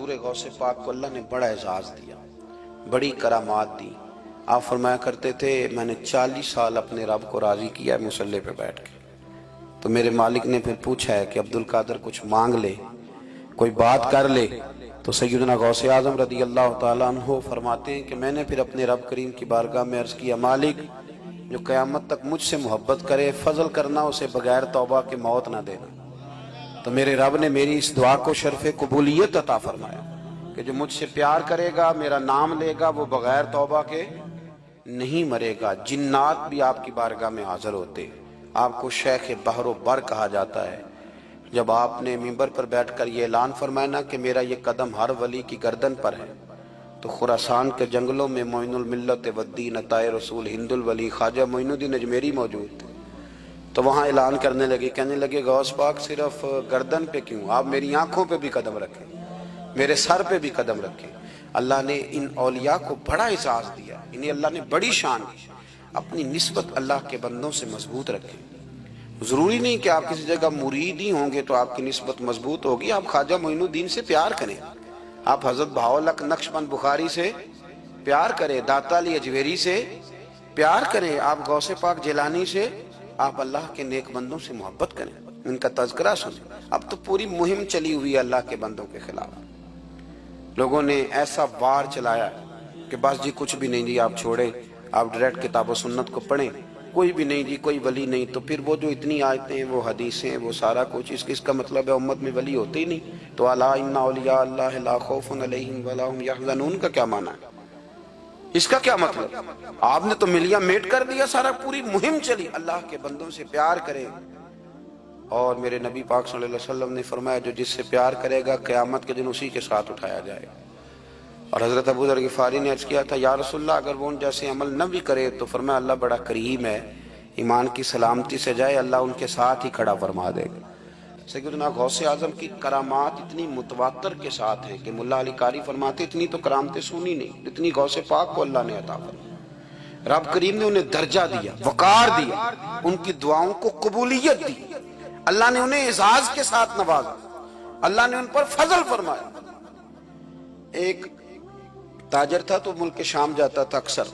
حضور غوث پاک کو اللہ نے بڑا اعزاز دیا، بڑی کرامات دی۔ آپ فرمایا کرتے تھے میں نے 40 سال اپنے رب کو راضی کیا ہے مصلی پہ بیٹھ کے۔ تو میرے مالک نے پھر پوچھا ہے کہ عبدالقادر کچھ مانگ لے، کوئی بات کر لے، تو سیدنا غوث اعظم رضی اللہ تعالیٰ عنہ فرماتے ہیں کہ میں نے پھر اپنے رب کریم کی بارگاہ میں عرض کیا، مالک جو قیامت تک مجھ سے محبت کرے فضل کرنا، اسے بغیر توبہ کے موت نہ دینا۔ تو میرے رب نے میری اس دعا کو شرف قبولیت عطا فرمایا کہ جو مجھ سے پیار کرے گا، میرا نام لے گا، وہ بغیر توبہ کے نہیں مرے گا۔ جنات بھی آپ کی بارگاہ میں حاضر ہوتے۔ آپ کو شیخ بحر و بر کہا جاتا ہے۔ جب آپ نے منبر پر بیٹھ کر یہ اعلان فرمایا نا کہ میرا یہ قدم ہر ولی کی گردن پر ہے، تو خراسان کے جنگلوں میں معین الملت والدین عطائے رسول ہند الولی خواجہ معین الدین اجمیری موجود تھے۔ تو وہاں اعلان کرنے لگے، کہنے لگے غوث پاک صرف گردن پہ کیوں، آپ میری آنکھوں پہ بھی قدم رکھیں، میرے سر پہ بھی قدم رکھیں۔ اللہ نے ان اولیاء کو بڑا اعزاز دیا، انہیں اللہ نے بڑی شان دی۔ اپنی نسبت اللہ کے بندوں سے مضبوط رکھیں۔ ضروری نہیں کہ آپ کسی جگہ مرید ہی ہوں گے تو آپ کی نسبت مضبوط ہوگی۔ آپ خواجہ معین الدین سے پیار کریں، آپ حضرت بہاؤالحق نقشبند بخاری سے پیار کریں، داتا علی اجویری سے پیار کریں، آپ غوث پاک جیلانی سے، آپ اللہ کے نیک بندوں سے محبت کریں، ان کا تذکرہ سنیں۔ اب تو پوری مہم چلی ہوئی ہے اللہ کے بندوں کے خلاف۔ لوگوں نے ایسا وار چلایا کہ بس جی کچھ بھی نہیں جی، آپ چھوڑیں، آپ ڈائریکٹ کتاب و سنت کو پڑھیں، کوئی بھی نہیں جی، کوئی ولی نہیں۔ تو پھر وہ جو اتنی آیتیں، وہ حدیثیں، وہ سارا کچھ، اس کا مطلب ہے امت میں ولی ہوتے ہی نہیں۔ تو الا ان اولیاء اللہ لا خوف علیہم ولا هم یحزنون کا کیا معنی ہے؟ اس کا کیا مطلب؟ آپ نے تو ملیا میٹ کر دیا، سارا پوری مہم چلی۔ اللہ کے بندوں سے پیار کریں، اور میرے نبی پاک صلی اللہ علیہ وسلم نے فرمایا جو جس سے پیار کرے گا قیامت کے دن اسی کے ساتھ اٹھایا جائے گا۔ اور حضرت ابو ذر غفاری نے عرض کیا تھا یا رسول اللہ اگر وہ ان جیسے عمل نہ بھی کرے تو فرمایا اللہ بڑا کریم ہے، ایمان کی سلامتی سے جائے اللہ ان کے ساتھ ہی کھڑا فرما دے گا۔ سیدنا غوث اعظم کی کرامات اتنی متواتر کے ساتھ ہیں کہ ملا علی قاری فرماتے اتنی تو کرامتیں سنی نہیں اتنی غوث پاک کو اللہ نے عطا فرمائی۔ رب کریم نے انہیں درجہ دیا، وقار دیا، ان کی دعاؤں کو قبولیت دی، اللہ نے انہیں اعزاز کے ساتھ نوازا، اللہ نے ان پر فضل فرمایا۔ ایک تاجر تھا تو ملک شام جاتا تھا اکثر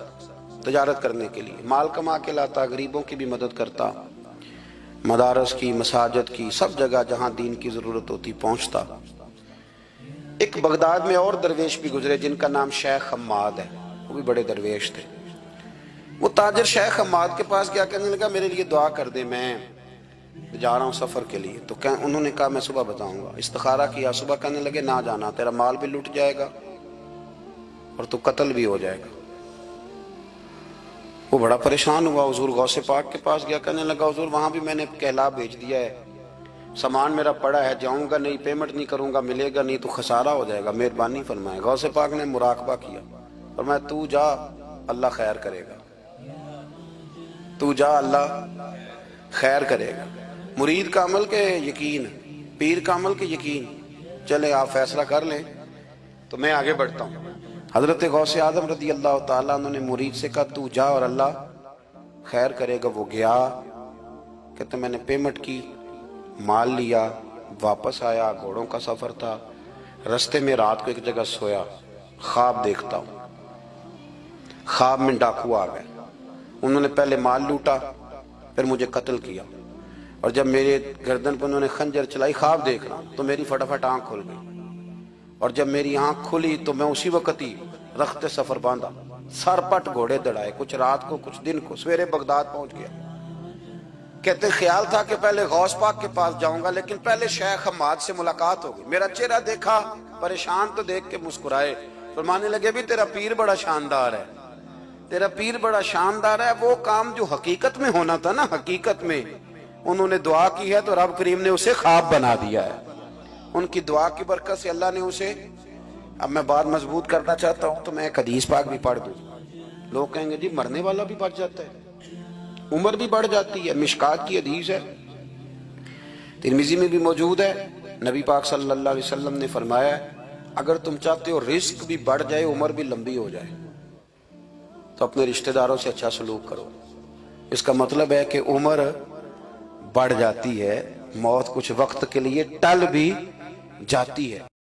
تجارت کرنے کے لیے، مال کما کے لاتا، غریبوں کی بھی مدد کرتا، مدارس کی، مساجد کی، سب جگہ جہاں دین کی ضرورت ہوتی پہنچتا۔ ایک بغداد میں اور درویش بھی گزرے جن کا نام شیخ حماد ہے، وہ بھی بڑے درویش تھے۔ وہ تاجر شیخ حماد کے پاس کیا کہنے لگا میرے لیے دعا کر دے، میں جا رہا ہوں سفر کے لیے۔ تو انہوں نے کہا میں صبح بتاؤں گا۔ استخارہ کیا، صبح کہنے لگے نہ جانا، تیرا مال بھی لٹ جائے گا اور تو قتل بھی ہو جائے گا۔ وہ بڑا پریشان ہوا، حضور غوث پاک کے پاس گیا، کہنے لگا حضور وہاں بھی میں نے کہلا بھیج دیا ہے، سامان میرا پڑا ہے، جاؤں گا نہیں، پیمنٹ نہیں کروں گا، ملے گا نہیں تو خسارہ ہو جائے گا، مہربانی فرمائے۔ غوث پاک نے مراقبہ کیا، فرمایا تو جا اللہ خیر کرے گا، تو جا اللہ خیر کرے گا۔ مرید کا عمل کے یقین، پیر کا عمل کے یقین، چلے آپ فیصلہ کر لیں تو میں آگے بڑھتا ہوں۔ حضرت غوث اعظم رضی اللہ تعالیٰ عنہ نے مرید سے کہا تو جا اور اللہ خیر کرے گا۔ وہ گیا، کہتے میں نے پیمنٹ کی، مال لیا، واپس آیا، گھوڑوں کا سفر تھا، رستے میں رات کو ایک جگہ سویا، خواب دیکھتا ہوں، خواب میں ڈاکو آ گئے، انہوں نے پہلے مال لوٹا پھر مجھے قتل کیا، اور جب میرے گردن پر انہوں نے خنجر چلائی، خواب دیکھ رہا ہوں تو میری فٹافٹ آنکھ کھل گئی، اور جب میری آنکھ کھلی تو میں اسی وقت ہی رخت سفر باندھا، سر پٹ گھوڑے دڑائے، کچھ رات کو کچھ دن کو، سویرے بغداد پہنچ گیا۔ کہتے خیال تھا کہ پہلے غوث پاک کے پاس جاؤں گا لیکن پہلے شیخ حماد سے ملاقات ہو گئی۔ میرا چہرہ دیکھا، پریشان تو دیکھ کے مسکرائے، فرمانے لگے بھی تیرا پیر بڑا شاندار ہے، تیرا پیر بڑا شاندار ہے۔ وہ کام جو حقیقت میں ہونا تھا نا، حقیقت میں انہوں نے دعا کی ہے تو رب کریم نے اسے خواب بنا دیا ہے۔ ان کی دعا کی برکت سے اللہ نے اسے، اب میں بات مضبوط کرنا چاہتا ہوں تو میں ایک حدیث پاک بھی پڑھ دوں۔ لوگ کہیں گے جی مرنے والا بھی بڑھ جاتا ہے، عمر بھی بڑھ جاتی ہے، مشکات کی حدیث ہے، ترمذی میں بھی موجود ہے۔ نبی پاک صلی اللہ علیہ وسلم نے فرمایا اگر تم چاہتے ہو رزق بھی بڑھ جائے، عمر بھی لمبی ہو جائے، تو اپنے رشتہ داروں سے اچھا سلوک کرو۔ اس کا مطلب ہے کہ عمر بڑھ جاتی ہے، موت کچھ وقت کے لیے ٹل بھی جاتی ہے۔